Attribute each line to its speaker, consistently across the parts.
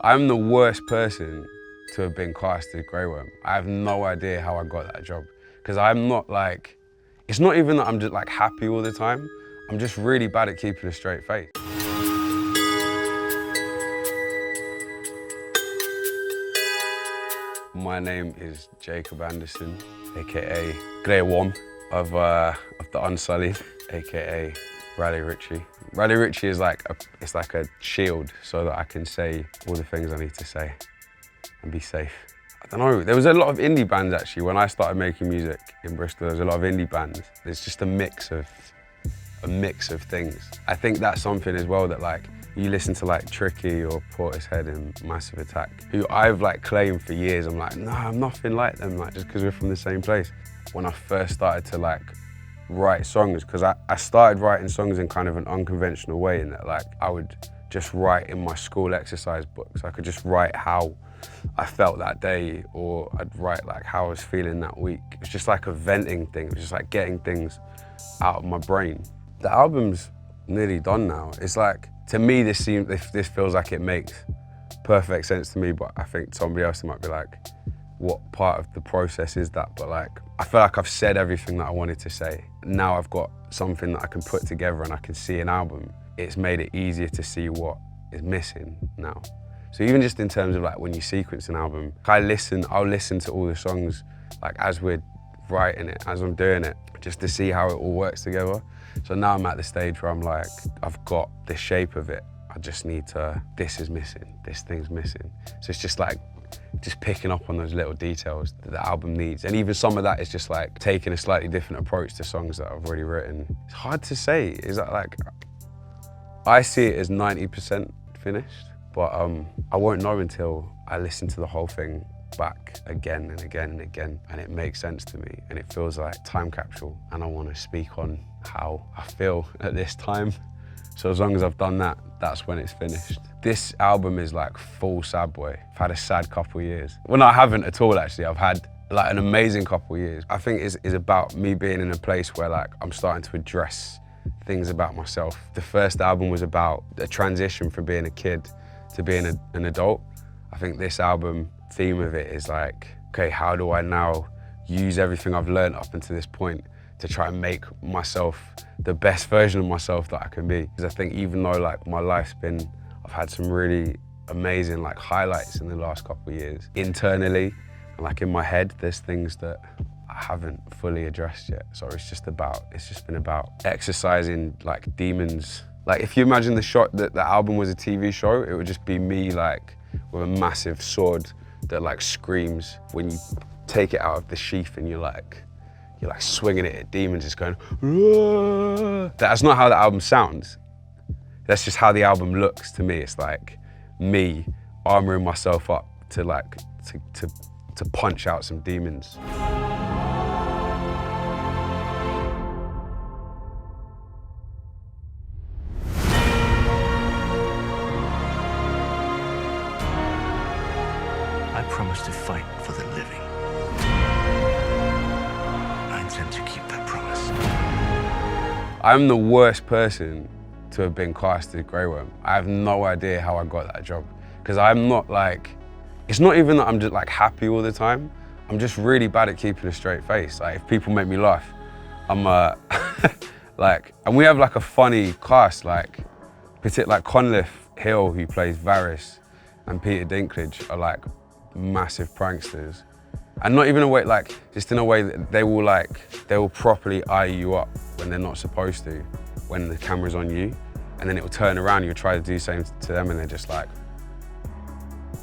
Speaker 1: I'm the worst person to have been cast as Grey Worm. I have no idea how I got that job. Because I'm not like, it's not even that I'm just like happy all the time. I'm just really bad at keeping a straight face. My name is Jacob Anderson, AKA Grey Worm of the Unsullied, AKA Raleigh Ritchie. Raleigh Ritchie is like it's like a shield so that I can say all the things I need to say and be safe. I don't know, there was a lot of indie bands actually. When I started making music in Bristol, there was a lot of indie bands. It's just a mix of things. I think that's something as well that like, you listen to like Tricky or Portishead and Massive Attack, who I've like claimed for years. I'm like, no, I'm nothing like them, like just because we're from the same place. When I first started to like write songs, because I started writing songs in kind of an unconventional way, in that like I would just write in my school exercise books. I could just write how I felt that day, or I'd write like how I was feeling that week. It was just like a venting thing. It was just like getting things out of my brain. The album's nearly done now. It's like, to me, this feels like it makes perfect sense to me, but I think somebody else might be like, what part of the process is that? But like, I feel like I've said everything that I wanted to say. Now I've got something that I can put together and I can see an album. It's made it easier to see what is missing now. So even just in terms of like when you sequence an album, I'll listen to all the songs like as we're writing it, as I'm doing it, just to see how it all works together. So now I'm at the stage where I'm like, I've got the shape of it. I just need to, this is missing, this thing's missing. So it's just like, just picking up on those little details that the album needs. And even some of that is just like taking a slightly different approach to songs that I've already written. It's hard to say, is that like, I see it as 90% finished, but I won't know until I listen to the whole thing back again and again and again, and it makes sense to me, and it feels like time capsule, and I want to speak on how I feel at this time. So as long as I've done that, that's when it's finished. This album is like full sad boy. I've had a sad couple of years. Well, no, I haven't at all actually. I've had like an amazing couple of years. I think it's about me being in a place where like I'm starting to address things about myself. The first album was about a transition from being a kid to being an adult. I think this album, theme of it is like, okay, how do I now use everything I've learned up until this point to try and make myself the best version of myself that I can be? Because I think even though like my life's been, I've had some really amazing like highlights in the last couple of years. Internally, and like in my head, there's things that I haven't fully addressed yet. So it's just been about exercising like demons. Like if you imagine the shot that the album was a TV show, it would just be me like with a massive sword that like screams when you take it out of the sheath and you're like swinging it at demons, it's going, Aah! That's not how the album sounds. That's just how the album looks to me. It's like me armoring myself up to like, to punch out some demons.
Speaker 2: I promise to fight for the living. I intend to keep that promise.
Speaker 1: I'm the worst person to have been cast as Grey Worm. I have no idea how I got that job. Because I'm not like, it's not even that I'm just like happy all the time. I'm just really bad at keeping a straight face. Like if people make me laugh, I'm like, and we have like a funny cast, like Conliffe Hill, who plays Varys, and Peter Dinklage are like massive pranksters. And not even a way, like, just in a way that they will properly eye you up when they're not supposed to, when the camera's on you. And then it will turn around, you'll try to do the same to them and they're just like,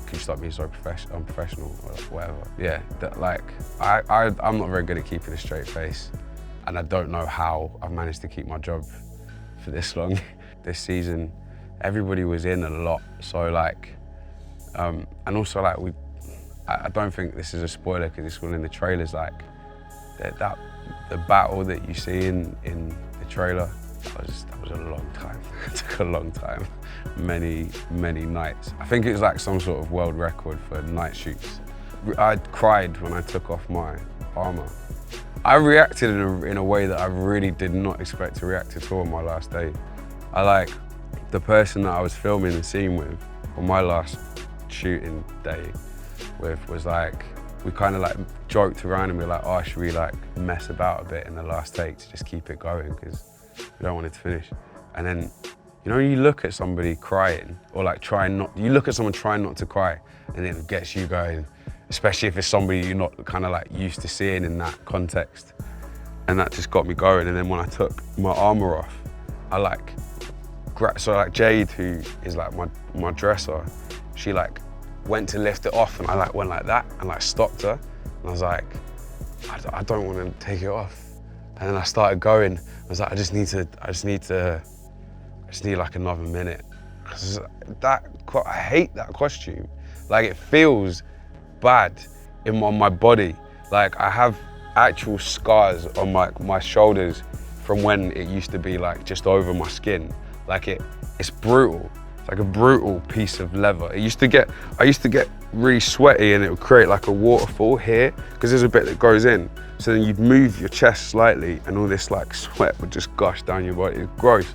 Speaker 1: can you stop being so unprofessional or whatever. Yeah, I'm not very good at keeping a straight face. And I don't know how I've managed to keep my job for this long. This season, everybody was in a lot. So like, and also like I don't think this is a spoiler because it's all in the trailers, like the battle that you see in the trailer, that was a long time. It took a long time, many nights. I think it was like some sort of world record for night shoots. I cried when I took off my armor. I reacted in a way that I really did not expect to react at all on my last day. The person that I was filming the scene with on my last shooting day with was like, we kind of like joked around and we were like, oh, should we like mess about a bit in the last take to just keep it going because we don't want it to finish. And then, you know, you look at somebody crying or like you look at someone trying not to cry and it gets you going, especially if it's somebody you're not kind of like used to seeing in that context. And that just got me going. And then when I took my armor off, I like, so like Jade, who is like my dresser, she like went to lift it off and I like went like that and like stopped her. And I was like, I don't want to take it off. And then I started going. I was like, I just need like another minute. Cause I hate that costume. Like it feels bad on my body. Like I have actual scars on my shoulders from when it used to be like just over my skin. Like it's brutal. It's like a brutal piece of leather. I used to get really sweaty and it would create like a waterfall here because there's a bit that goes in. So then you'd move your chest slightly and all this like sweat would just gush down your body. It's gross.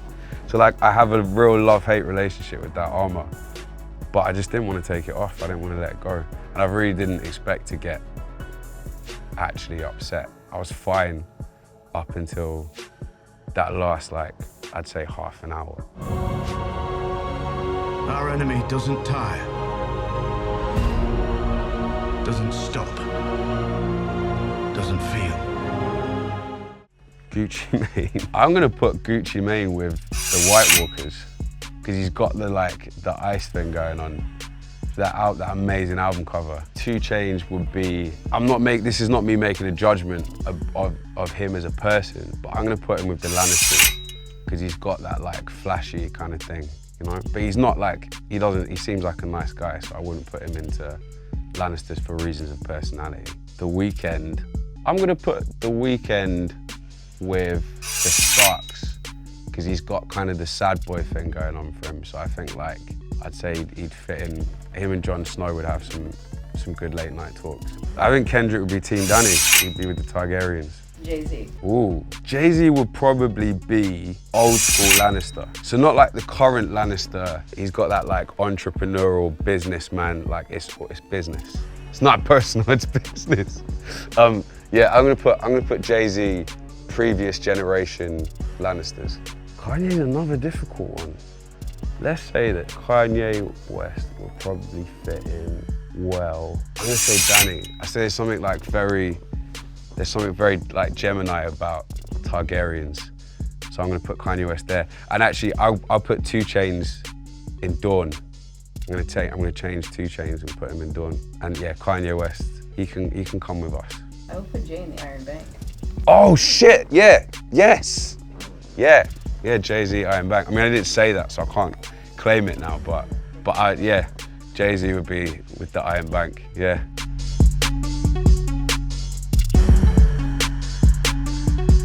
Speaker 1: So like I have a real love-hate relationship with that armor, but I just didn't want to take it off. I didn't want to let it go. And I really didn't expect to get actually upset. I was fine up until that last, like, I'd say half an hour.
Speaker 2: Our enemy doesn't tire, doesn't stop, doesn't feel.
Speaker 1: Gucci Mane. I'm gonna put Gucci Mane with the White Walkers because he's got the ice thing going on. That amazing album cover. 2 Chainz would be, this is not me making a judgment of him as a person, but I'm gonna put him with the Lannisters because he's got that like flashy kind of thing, you know? But he's not like, he seems like a nice guy, so I wouldn't put him into Lannisters for reasons of personality. The Weeknd, I'm gonna put The Weeknd with the Starks because he's got kind of the sad boy thing going on for him, so I think like, I'd say he'd fit in. Him and Jon Snow would have some good late night talks. I think Kendrick would be Team Danny. He'd be with the Targaryens.
Speaker 3: Jay-Z.
Speaker 1: Ooh, Jay-Z would probably be old school Lannister. So not like the current Lannister. He's got that like entrepreneurial businessman, like it's business. It's not personal, it's business. Yeah, I'm gonna put Jay-Z, previous generation Lannisters. Kanye's another difficult one. Let's say that Kanye West will probably fit in well. I'm gonna say Danny. I say there's something very like Gemini about Targaryens. So I'm gonna put Kanye West there. And actually, I'll put 2 Chainz in Dawn. I'm gonna change 2 Chainz and put him in Dawn. And yeah, Kanye West, he can come with us.
Speaker 3: I would put Jay in the Iron Bank.
Speaker 1: Oh shit, yeah, yes. Yeah, Jay-Z, Iron Bank. I mean, I didn't say that, so I can't claim it now, but yeah, Jay-Z would be with the Iron Bank, yeah.